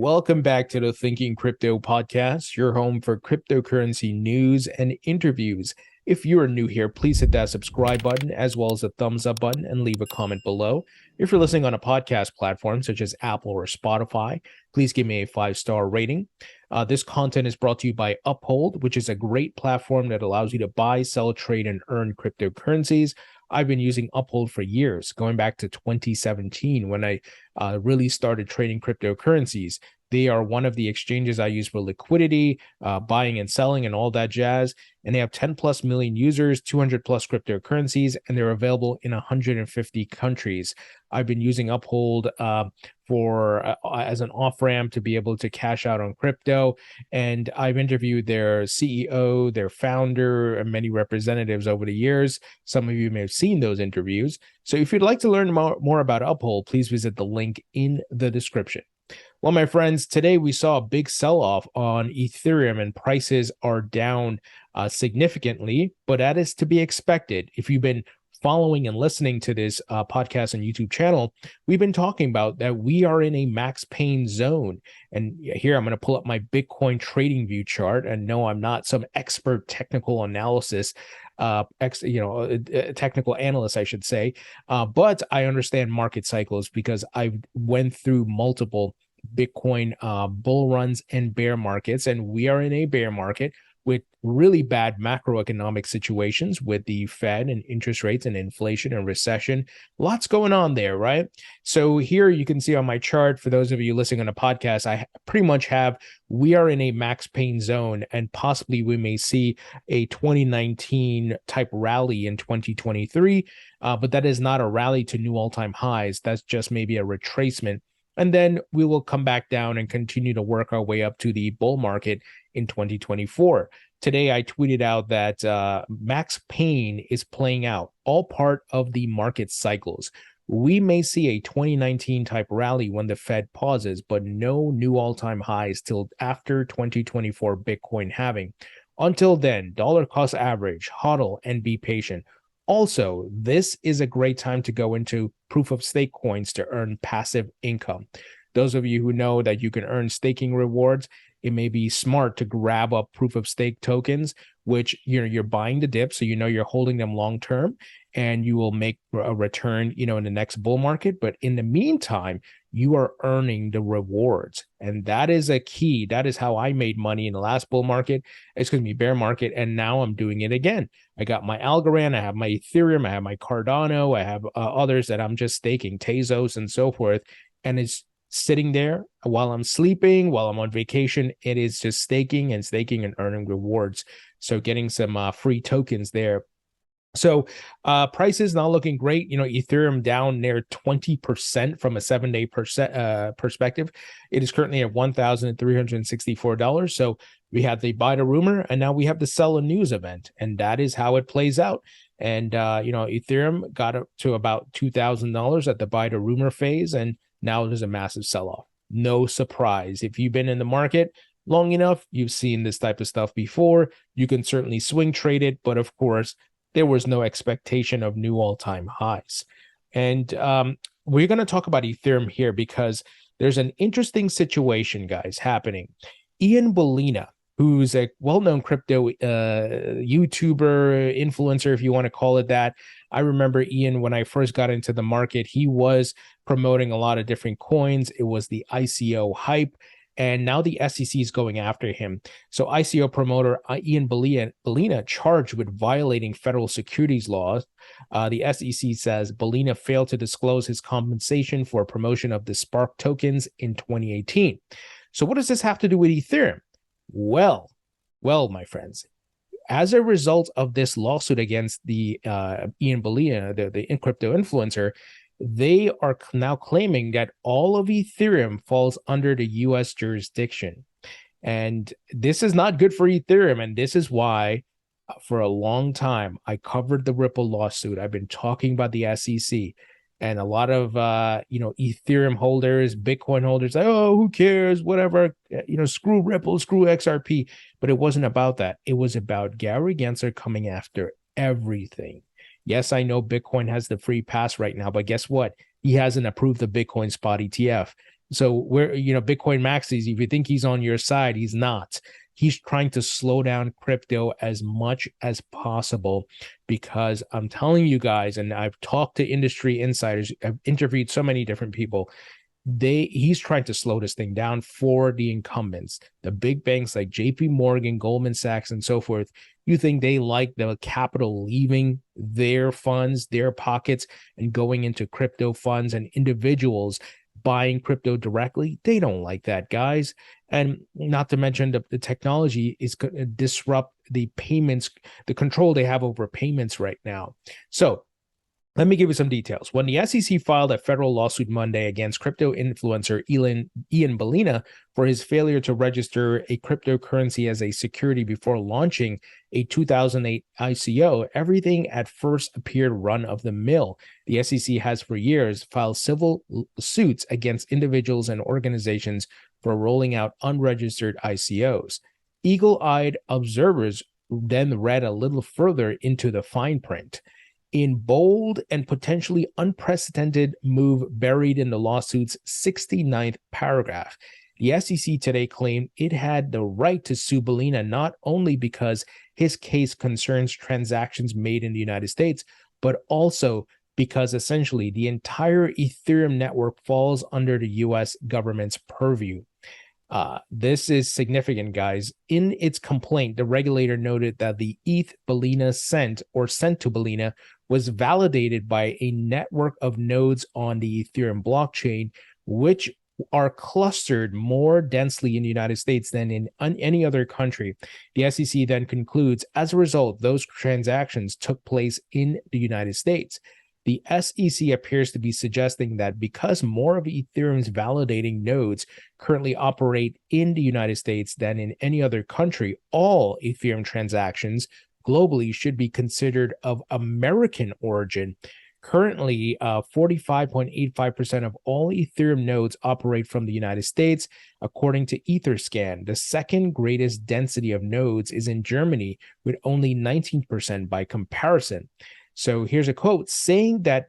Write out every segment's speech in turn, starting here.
Welcome back to the Thinking Crypto podcast, your home for cryptocurrency news and interviews. If you are new here, please hit that subscribe button as well as the thumbs up button and leave a comment below. If you're listening on a podcast platform such as Apple or Spotify, please give me a 5-star rating. This content is brought to you by Uphold, which is a great platform that allows you to buy, sell, trade, and earn cryptocurrencies. I've been using Uphold for years, going back to 2017 when I really started trading cryptocurrencies. They are one of the exchanges I use for liquidity, buying and selling, and all that jazz. And they have 10 plus million users, 200 plus cryptocurrencies, and they're available in 150 countries. I've been using Uphold as an off ramp to be able to cash out on crypto. And I've interviewed their CEO, their founder, and many representatives over the years. Some of you may have seen those interviews. So if you'd like to learn more about Uphold, please visit the link in the description. Well, my friends, today we saw a big sell-off on Ethereum and prices are down significantly, but that is to be expected. If you've been following and listening to this podcast and YouTube channel, we've been talking about that we are in a max pain zone. And here I'm going to pull up my Bitcoin trading view chart. And no, I'm not some expert technical analysis, technical analyst, I should say. But I understand market cycles because I went through multiple Bitcoin bull runs and bear markets, and we are in a bear market with really bad macroeconomic situations with the Fed and interest rates and inflation and recession. Lots going on there, right? So here you can see on my chart, for those of you listening on a podcast, I pretty much have, we are in a max pain zone, and possibly we may see a 2019 type rally in 2023, but that is not a rally to new all-time highs. That's just maybe a retracement. And then we will come back down and continue to work our way up to the bull market in 2024. Today, I tweeted out that max pain is playing out, all part of the market cycles. We may see a 2019 type rally when the Fed pauses, but no new all-time highs till after 2024 Bitcoin halving. Until then, dollar cost average, hodl, and be patient. Also, this is a great time to go into proof of stake coins to earn passive income. Those of you who know that you can earn staking rewards, it may be smart to grab up proof of stake tokens, which you're buying the dip, so you're holding them long term, and you will make a return, in the next bull market. But in the meantime, you are earning the rewards, and that is a key. That is how I made money in the last bear market, and now I'm doing it again. I got my Algorand, I have my Ethereum, I have my Cardano, I have others that I'm just staking, Tezos and so forth, and it's sitting there while I'm sleeping, while I'm on vacation. It is just staking and earning rewards. So getting some free tokens there. So prices not looking great. Ethereum down near 20% from a 7-day perspective. It is currently at $1,364. So we have the buy the rumor, and now we have the sell a news event, and that is how it plays out. And Ethereum got up to about $2,000 at the buy the rumor phase, and now there's a massive sell-off. No surprise. If you've been in the market long enough, you've seen this type of stuff before. You can certainly swing trade it, but of course, there was no expectation of new all-time highs. And we're going to talk about Ethereum here because there's an interesting situation, guys, happening. Ian Balina, who's a well-known crypto YouTuber, influencer, if you want to call it that. I remember Ian, when I first got into the market, he was promoting a lot of different coins. It was the ICO hype. And now the SEC is going after him. So ICO promoter Ian Balina charged with violating federal securities laws. The SEC says Balina failed to disclose his compensation for promotion of the Spark tokens in 2018. So what does this have to do with Ethereum? Well, my friends, as a result of this lawsuit against the Ian Balina, the crypto influencer, they are now claiming that all of Ethereum falls under the U.S. jurisdiction. And this is not good for Ethereum. And this is why, for a long time, I covered the Ripple lawsuit. I've been talking about the SEC. And a lot of, Ethereum holders, Bitcoin holders, like, oh, who cares? Whatever, screw Ripple, screw XRP. But it wasn't about that. It was about Gary Gensler coming after everything. Yes, I know Bitcoin has the free pass right now, but guess what? He hasn't approved the Bitcoin spot ETF. So where, Bitcoin Maxis, if you think he's on your side, he's not. He's trying to slow down crypto as much as possible, because I'm telling you guys, and I've talked to industry insiders, I've interviewed so many different people, he's trying to slow this thing down for the incumbents, the big banks like JP Morgan, Goldman Sachs, and so forth. You think they like the capital leaving their funds, their pockets, and going into crypto funds, and individuals buying crypto directly? They don't like that, guys. And not to mention the technology is going to disrupt the payments, the control they have over payments right now. So let me give you some details. When the SEC filed a federal lawsuit Monday against crypto influencer Ian Balina for his failure to register a cryptocurrency as a security before launching a 2008 ICO, everything at first appeared run-of-the-mill. The SEC has for years filed civil suits against individuals and organizations for rolling out unregistered ICOs. Eagle-eyed observers then read a little further into the fine print. In bold and potentially unprecedented move buried in the lawsuit's 69th paragraph, the SEC today claimed it had the right to sue Balina not only because his case concerns transactions made in the United States, but also because essentially the entire Ethereum network falls under the US government's purview. This is significant, guys. In its complaint, the regulator noted that the ETH Balina sent to Balina was validated by a network of nodes on the Ethereum blockchain, which are clustered more densely in the United States than in any other country. The SEC then concludes, as a result, those transactions took place in the United States. The SEC appears to be suggesting that because more of Ethereum's validating nodes currently operate in the United States than in any other country, all Ethereum transactions globally should be considered of American origin. Currently, 45.85% of all Ethereum nodes operate from the United States, according to Etherscan. The second greatest density of nodes is in Germany, with only 19% by comparison. So here's a quote saying that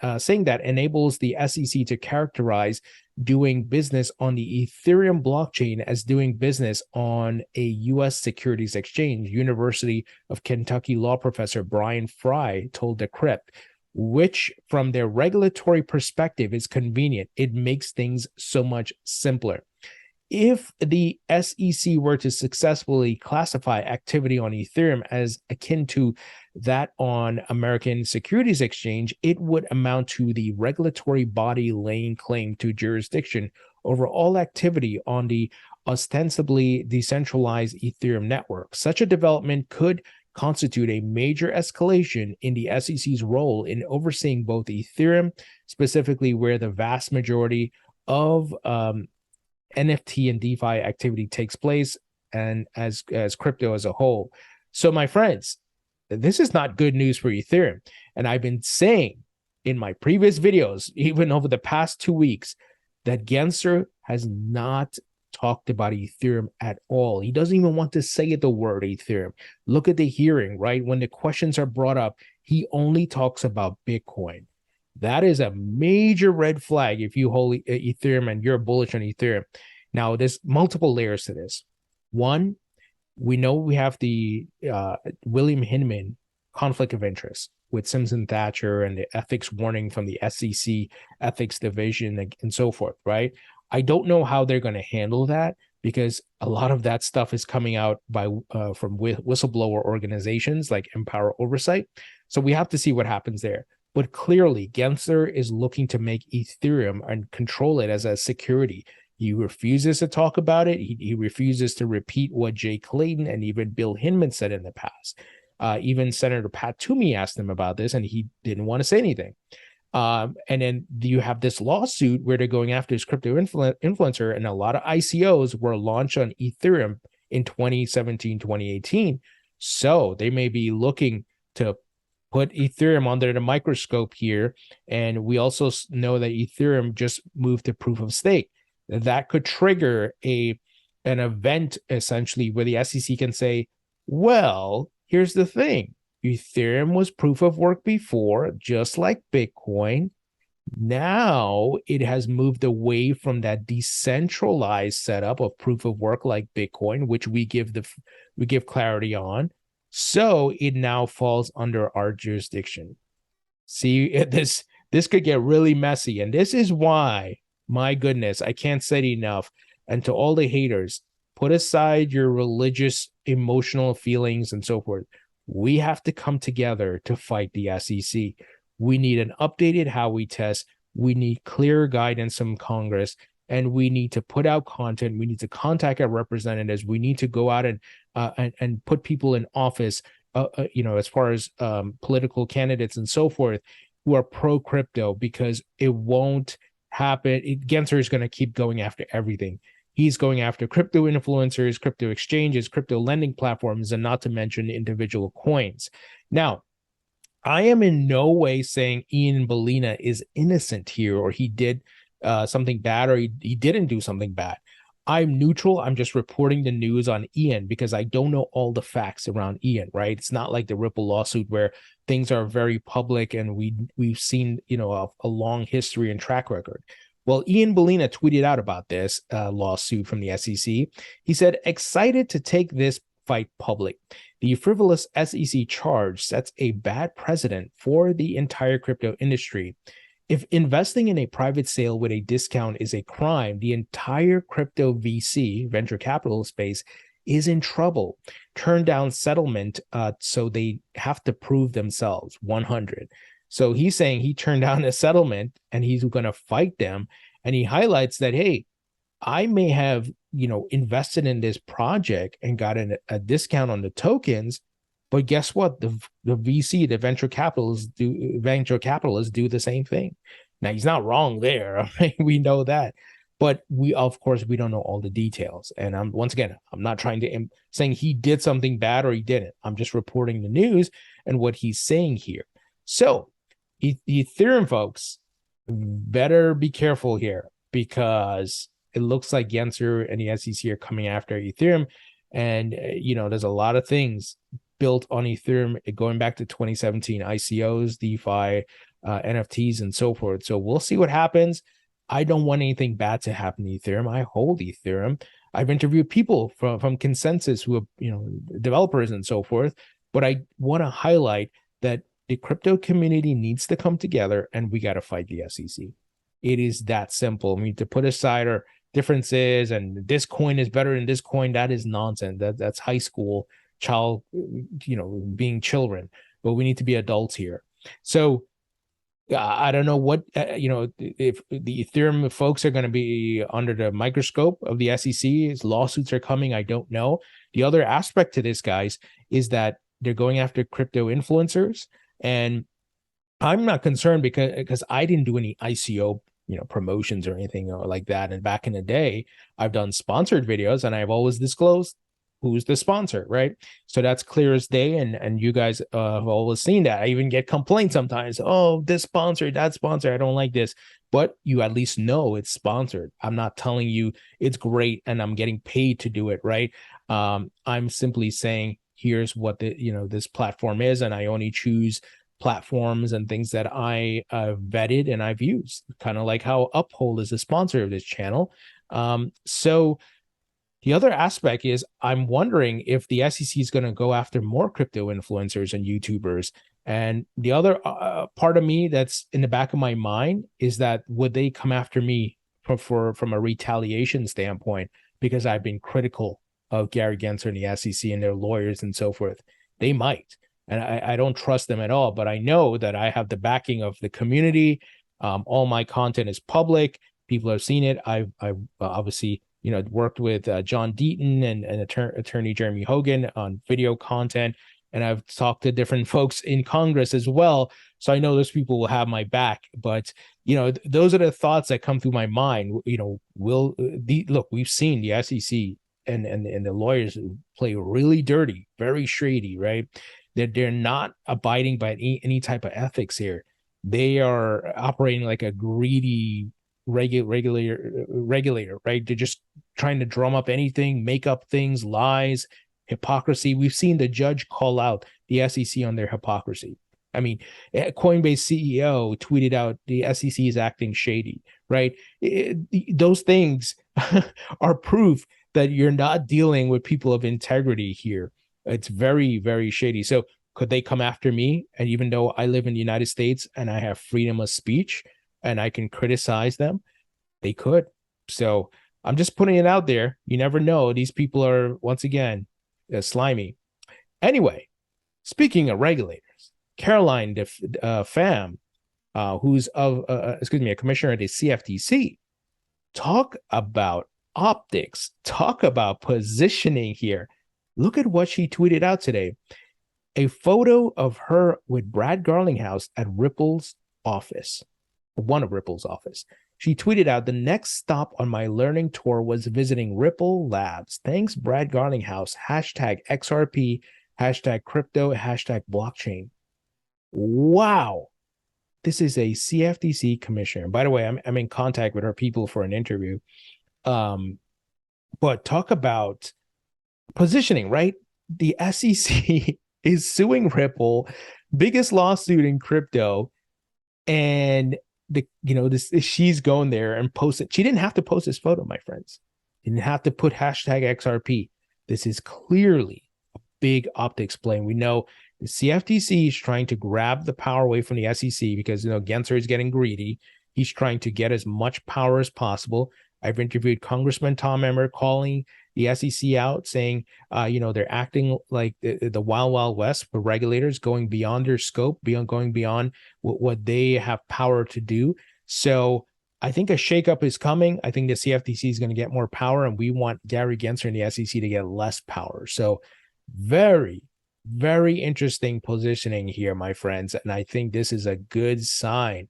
enables the SEC to characterize doing business on the Ethereum blockchain as doing business on a U.S. securities exchange. University of Kentucky law professor Brian Fry told Decrypt, which from their regulatory perspective is convenient. It makes things so much simpler. If the SEC were to successfully classify activity on Ethereum as akin to that on American Securities Exchange, it would amount to the regulatory body laying claim to jurisdiction over all activity on the ostensibly decentralized Ethereum network. Such a development could constitute a major escalation in the SEC's role in overseeing both Ethereum, specifically where the vast majority of NFT and DeFi activity takes place, and as crypto as a whole. So my friends, this is not good news for Ethereum. And I've been saying in my previous videos, even over the past 2 weeks, that Gensler has not talked about Ethereum at all. He doesn't even want to say the word Ethereum. Look at the hearing, right? When the questions are brought up, he only talks about Bitcoin. That is a major red flag if you hold Ethereum and you're bullish on Ethereum. Now, there's multiple layers to this. One, we know we have the William Hinman conflict of interest with Simpson Thatcher and the ethics warning from the SEC ethics division and so forth, right? I don't know how they're going to handle that, because a lot of that stuff is coming out from whistleblower organizations like Empower Oversight. So we have to see what happens there. But clearly, Gensler is looking to make Ethereum and control it as a security. He refuses to talk about it. He refuses to repeat what Jay Clayton and even Bill Hinman said in the past. Even Senator Pat Toomey asked him about this, and he didn't want to say anything. And then you have this lawsuit where they're going after this crypto influencer, and a lot of ICOs were launched on Ethereum in 2017, 2018. So they may be looking to put Ethereum under the microscope here. And we also know that Ethereum just moved to proof of stake. That could trigger an event, essentially, where the SEC can say, well, here's the thing. Ethereum was proof of work before, just like Bitcoin. Now it has moved away from that decentralized setup of proof of work like Bitcoin, which we give clarity on. So it now falls under our jurisdiction. See, this could get really messy, and this is why, my goodness, I can't say it enough. And to all the haters, put aside your religious, emotional feelings and so forth. We have to come together to fight the SEC. We need an updated how we test. We need clear guidance from Congress, and we need to put out content. We need to contact our representatives. We need to go out and put people in office, as far as political candidates and so forth, who are pro crypto, because it won't happen. Gensler is going to keep going after everything. He's going after crypto influencers, crypto exchanges, crypto lending platforms, and not to mention individual coins. Now, I am in no way saying Ian Balina is innocent here, or he did something bad, or he didn't do something bad. I'm neutral. I'm just reporting the news on Ian because I don't know all the facts around Ian, right? It's not like the Ripple lawsuit where things are very public and we've seen, a long history and track record. Well, Ian Balina tweeted out about this lawsuit from the SEC. He said, excited to take this fight public. The frivolous SEC charge sets a bad precedent for the entire crypto industry. If investing in a private sale with a discount is a crime, the entire crypto VC, venture capital space, is in trouble. Turn down settlement, so they have to prove themselves, 100. So he's saying he turned down a settlement and he's going to fight them. And he highlights that, hey, I may have, invested in this project and got a discount on the tokens, but guess what? The VC, the venture capitalists do the same thing. Now he's not wrong there. Right? We know that, but of course we don't know all the details. And I'm not trying to saying he did something bad or he didn't. I'm just reporting the news and what he's saying here. So the Ethereum folks better be careful here, because it looks like Gensler and the SEC are coming after Ethereum. And, there's a lot of things built on Ethereum going back to 2017, ICOs, DeFi, NFTs, and so forth. So we'll see what happens. I don't want anything bad to happen to Ethereum. I hold Ethereum. I've interviewed people from Consensus who are, developers and so forth. But I want to highlight that the crypto community needs to come together and we got to fight the SEC. It is that simple. I mean, to put aside our differences and this coin is better than this coin, that is nonsense. That's high school child, being children. But we need to be adults here. So I don't know what, if the Ethereum folks are going to be under the microscope of the SEC. Lawsuits are coming. I don't know. The other aspect to this, guys, is that they're going after crypto influencers. And I'm not concerned because I didn't do any ICO, promotions or anything like that. And back in the day, I've done sponsored videos and I've always disclosed who's the sponsor, right? So that's clear as day. And you guys have always seen that. I even get complaints sometimes. Oh, this sponsor, that sponsor, I don't like this. But you at least know it's sponsored. I'm not telling you it's great and I'm getting paid to do it, right? I'm simply saying, here's what this platform is, and I only choose platforms and things that I vetted and I've used, kind of like how Uphold is a sponsor of this channel. So the other aspect is I'm wondering if the SEC is going to go after more crypto influencers and YouTubers. And the other part of me that's in the back of my mind is that would they come after me from a retaliation standpoint because I've been critical of Gary Gensler and the SEC and their lawyers and so forth? They might. And I don't trust them at all, but I know that I have the backing of the community. All my content is public. People have seen it. I've obviously, worked with John Deaton and attorney Jeremy Hogan on video content. And I've talked to different folks in Congress as well. So I know those people will have my back. But, those are the thoughts that come through my mind. Look, we've seen the SEC and the lawyers play really dirty, very shady, right? They're not abiding by any type of ethics here. They are operating like a greedy regulator, right? They're just trying to drum up anything, make up things, lies, hypocrisy. We've seen the judge call out the SEC on their hypocrisy. I mean, Coinbase CEO tweeted out the SEC is acting shady, right? Those things are proof that you're not dealing with people of integrity here. It's very, very shady. So could they come after me? And even though I live in the United States and I have freedom of speech and I can criticize them, they could. So I'm just putting it out there. You never know. These people are, once again, slimy. Anyway, speaking of regulators, Caroline Pham, who's a commissioner at the CFTC, talk about optics, talk about positioning here. Look at what she tweeted out today. A photo of her with Brad Garlinghouse at Ripple's office, one of Ripple's office. She tweeted out, the next stop on my learning tour was visiting Ripple Labs. Thanks, Brad Garlinghouse. Hashtag XRP, hashtag crypto, hashtag blockchain. Wow. This is a CFTC commissioner. By the way, I'm in contact with her people for an interview. But talk about positioning, right? The SEC is suing Ripple, biggest lawsuit in crypto, and she's going there and post it. She didn't have to post this photo, my friends. Didn't have to put hashtag XRP. This is clearly a big optics play. We know the CFTC is trying to grab the power away from the SEC because Gensler is getting greedy. He's trying to get as much power as possible. I've interviewed Congressman Tom Emmer calling the SEC out, saying, they're acting like the Wild Wild West for regulators, going beyond their scope, going beyond what they have power to do. So I think a shakeup is coming. I think the CFTC is going to get more power, and we want Gary Gensler and the SEC to get less power. So very, very interesting positioning here, my friends. And I think this is a good sign.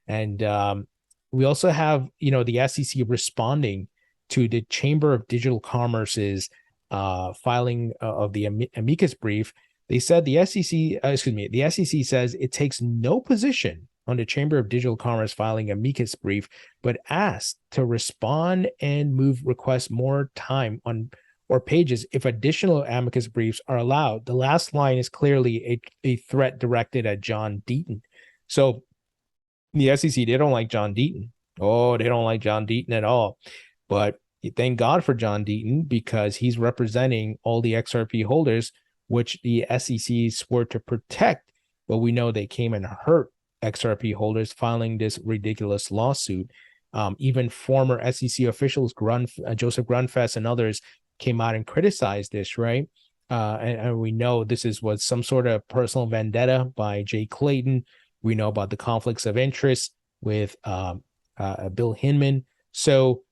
And we also have, the SEC responding to the Chamber of Digital Commerce's filing of the amicus brief. They said the SEC says it takes no position on the Chamber of Digital Commerce filing amicus brief, but asked to respond and request more time on or pages if additional amicus briefs are allowed. The last line is clearly a threat directed at John Deaton. So the SEC, they don't like John Deaton. Oh, they don't like John Deaton at all. But thank God for John Deaton, because he's representing all the XRP holders, which the SEC swore to protect. But we know they came and hurt XRP holders filing this ridiculous lawsuit. Even former SEC officials, Joseph Grunfest and others, came out and criticized this, right? And we know this was some sort of personal vendetta by Jay Clayton. We know about the conflicts of interest with Bill Hinman. So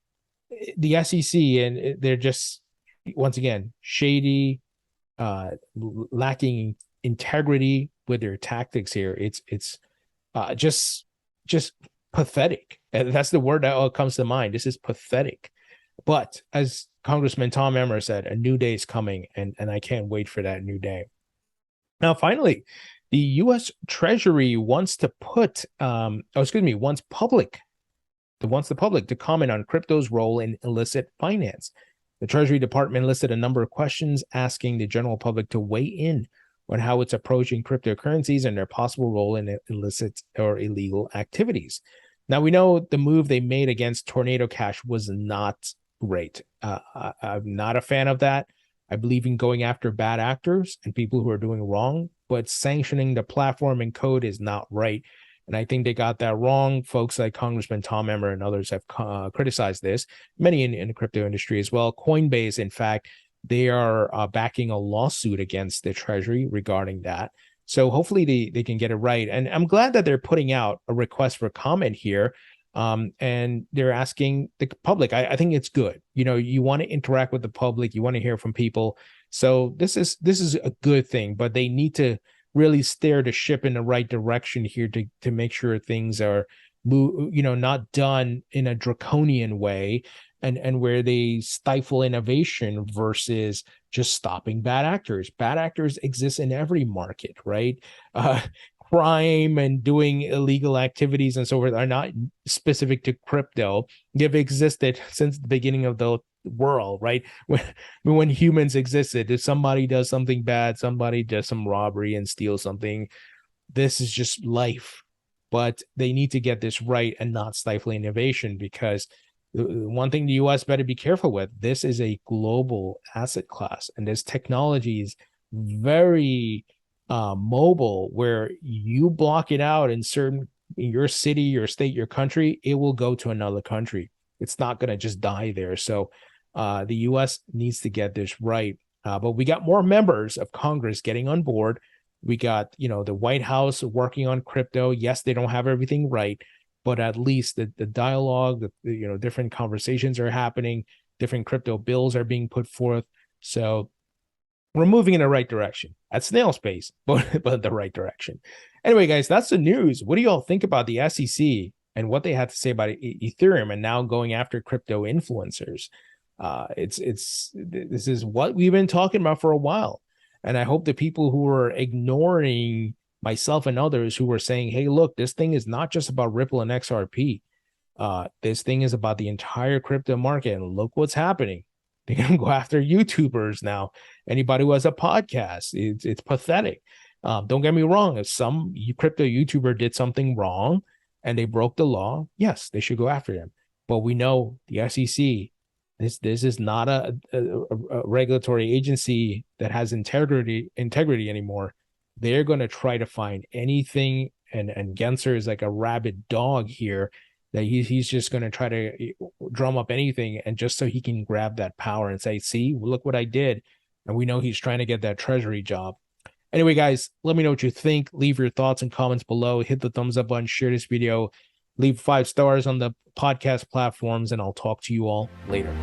the SEC, and they're just, once again, shady, lacking integrity with their tactics here. It's just pathetic. And that's the word that comes to mind. This is pathetic. But as Congressman Tom Emmer said, a new day is coming, and I can't wait for that new day. Now, finally, the U.S. Treasury wants the public to comment on crypto's role in illicit finance. The Treasury Department listed a number of questions asking the general public to weigh in on how it's approaching cryptocurrencies and their possible role in illicit or illegal activities. Now, we know the move they made against Tornado Cash was not great. I'm not a fan of that. I believe in going after bad actors and people who are doing wrong, but sanctioning the platform and code is not right. And I think they got that wrong. Folks like Congressman Tom Emmer and others have criticized this, many in the crypto industry as well. Coinbase, in fact, they are backing a lawsuit against the Treasury regarding that. So hopefully they can get it right. And I'm glad that they're putting out a request for comment here. And they're asking the public. I think it's good. You want to interact with the public. You want to hear from people. So this is a good thing, but they need to really steer the ship in the right direction here to make sure things are not done in a draconian way and where they stifle innovation versus just stopping bad actors. Bad actors exist in every market, right? Crime and doing illegal activities and so forth are not specific to crypto. They've existed since the beginning of the world, right? When humans existed, if somebody does something bad, somebody does some robbery and steals something, this is just life. But they need to get this right and not stifle innovation, because the one thing the US better be careful with, this is a global asset class, and this technology is very mobile, where you block it out in your city, your state, your country, it will go to another country. It's not going to just die there. So the US needs to get this right. But we got more members of Congress getting on board. We got, the White House working on crypto. Yes, they don't have everything right, but at least the dialogue, different conversations are happening, different crypto bills are being put forth. So we're moving in the right direction at snail's pace, but the right direction. Anyway, guys, that's the news. What do you all think about the SEC and what they had to say about Ethereum and now going after crypto influencers? This is what we've been talking about for a while. And I hope the people who are ignoring myself and others who were saying, hey, look, this thing is not just about Ripple and XRP. This thing is about the entire crypto market. And look what's happening. They're going to go after YouTubers now. Anybody who has a podcast, it's pathetic. Don't get me wrong. If some crypto YouTuber did something wrong and they broke the law, yes, they should go after them. But we know the SEC, this is not a regulatory agency that has integrity anymore. They're going to try to find anything, and Gensler is like a rabid dog here, that he's just going to try to drum up anything, and just so he can grab that power and say, see, look what I did. And we know he's trying to get that treasury job. Anyway, guys, let me know what you think. Leave your thoughts and comments below. Hit the thumbs up button, share this video, leave 5 stars on the podcast platforms, and I'll talk to you all later.